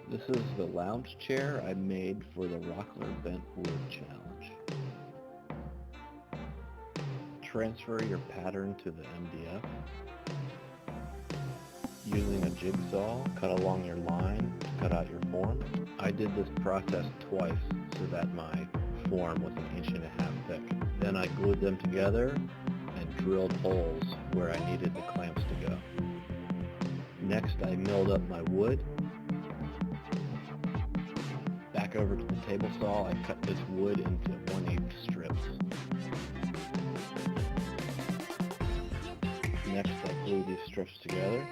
This is the lounge chair I made for the Rockler Bent Wood challenge. Transfer your pattern to the MDF. Using a jigsaw, cut along your line to cut out your form. I did this process twice so that my form was 1.5 inches thick. Then I glued them together and drilled holes where I needed the clamps to go. Next I milled up my wood. Back over to the table saw, I cut this wood into 1/8 strips. Next I glue these strips together.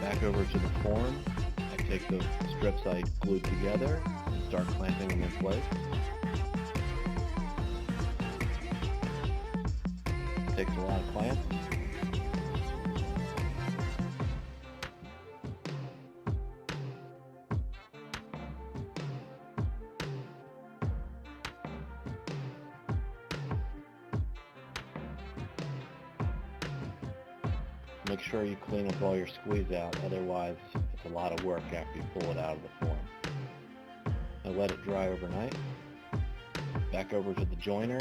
Back over to the form, I take the strips I glued together and start clamping them in place. Takes a lot of clamps. Make sure you clean up all your squeeze out, otherwise it's a lot of work after you pull it out of the form. I let it dry overnight. Back over to the joiner.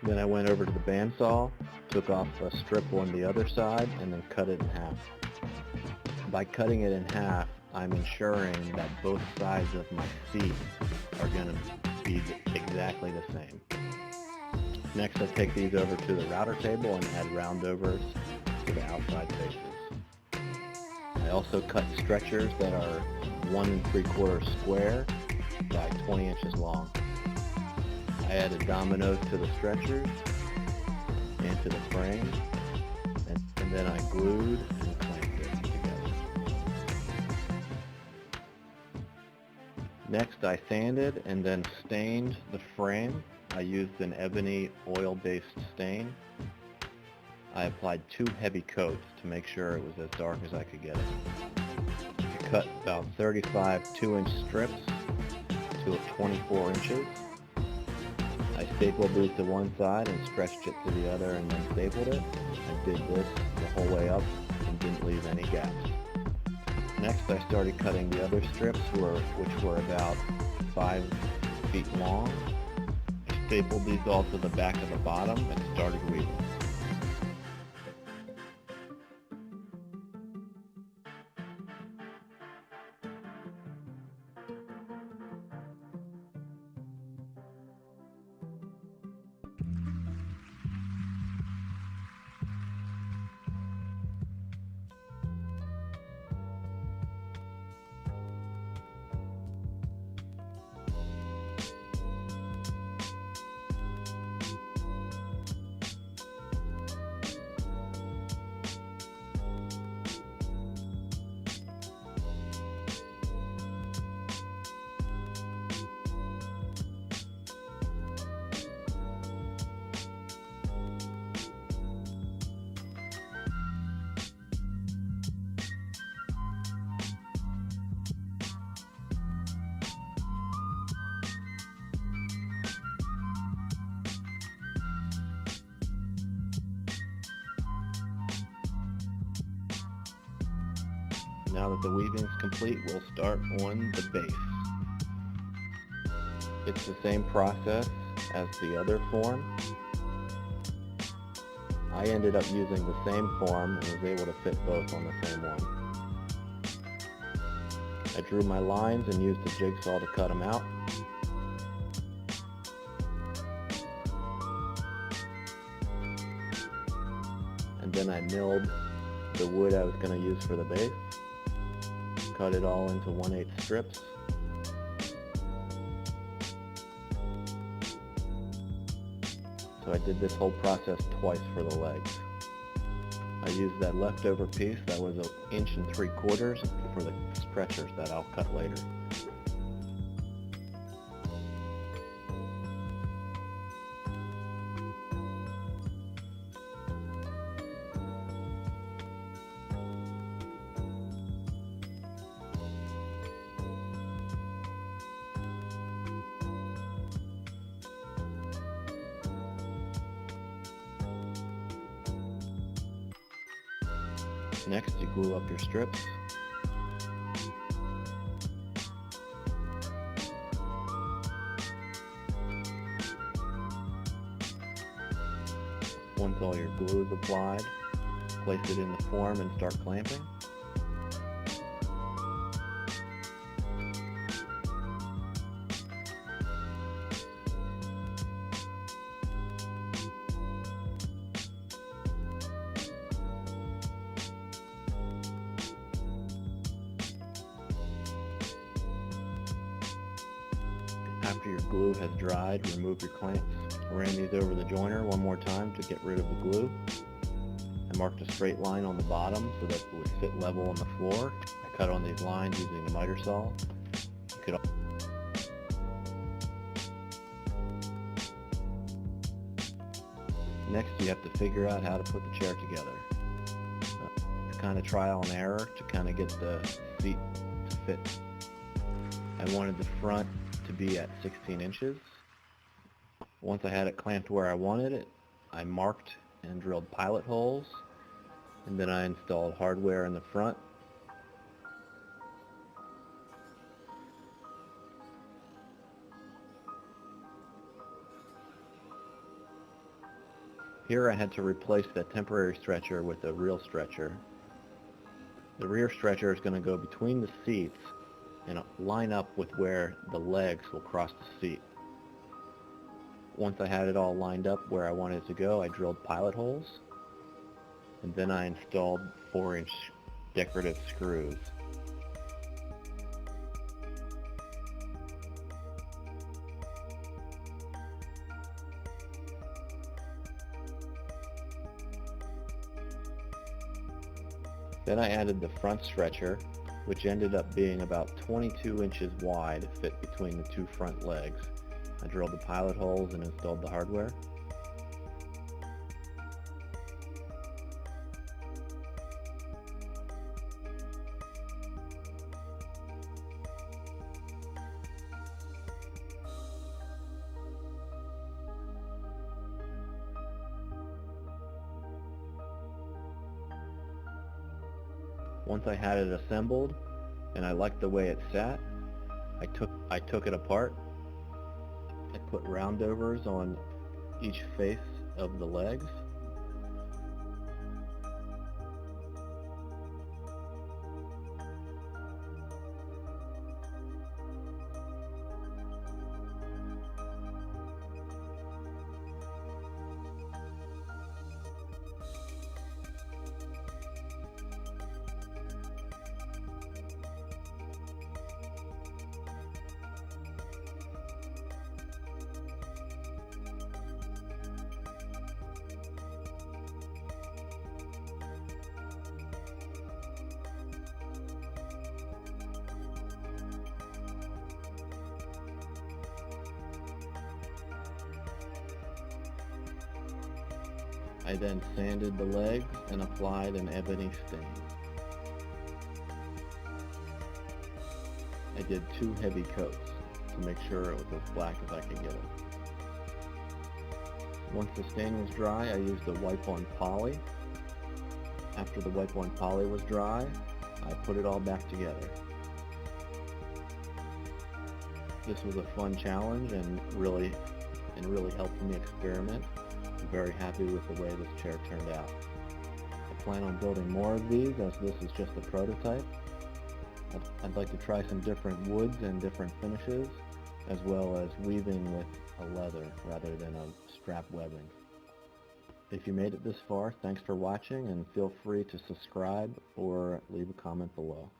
Then I went over to the bandsaw, took off a strip on the other side, and then cut it in half. By cutting it in half, I'm ensuring that both sides of my seat are going to be exactly the same. Next, I take these over to the router table and add roundovers to the outside faces. I also cut stretchers that are 1 3/4 square by 20 inches long. I added dominoes to the stretchers and to the frame, and then I glued and clamped it together. Next, I sanded and then stained the frame. I used an ebony oil-based stain. I applied 2 heavy coats to make sure it was as dark as I could get it. I cut about 35 2-inch strips to 24 inches. I stapled these to one side and stretched it to the other and then stapled it. I did this the whole way up and didn't leave any gaps. Next I started cutting the other strips which were about 5 feet long. I stapled these all to the back of the bottom and started weaving. Now that the weaving is complete, we'll start on the base. It's the same process as the other form. I ended up using the same form and was able to fit both on the same one. I drew my lines and used the jigsaw to cut them out. And then I milled the wood I was going to use for the base. Cut it all into 1/8 strips. So I did this whole process twice for the legs. I used that leftover piece that was 1 3/4 inches for the stretchers that I'll cut later. Next, you glue up your strips. Once all your glue is applied, place it in the form and start clamping. After your glue has dried, remove your clamps. I ran these over the joiner one more time to get rid of the glue. I marked a straight line on the bottom so that it would fit level on the floor. I cut on these lines using the miter saw. You could Next, you have to figure out how to put the chair together. It's kind of trial and error to kind of get the seat to fit. I wanted the front to be at 16 inches. Once I had it clamped where I wanted it, I marked and drilled pilot holes, and then I installed hardware in the front. Here I had to replace the temporary stretcher with a real stretcher. The rear stretcher is going to go between the seats and line up with where the legs will cross the seat. Once I had it all lined up where I wanted it to go, I drilled pilot holes, and then I installed 4-inch decorative screws. Then I added the front stretcher, which ended up being about 22 inches wide to fit between the two front legs. I drilled the pilot holes and installed the hardware. Once I had it assembled and I liked the way it sat, I took it apart. I put roundovers on each face of the legs. I then sanded the legs and applied an ebony stain. I did 2 heavy coats to make sure it was as black as I could get it. Once the stain was dry, I used a wipe-on poly. After the wipe-on poly was dry, I put it all back together. This was a fun challenge and really helped me experiment. I'm very happy with the way this chair turned out. I plan on building more of these, as this is just a prototype. I'd like to try some different woods and different finishes, as well as weaving with a leather rather than a strap webbing. If you made it this far, thanks for watching, and feel free to subscribe or leave a comment below.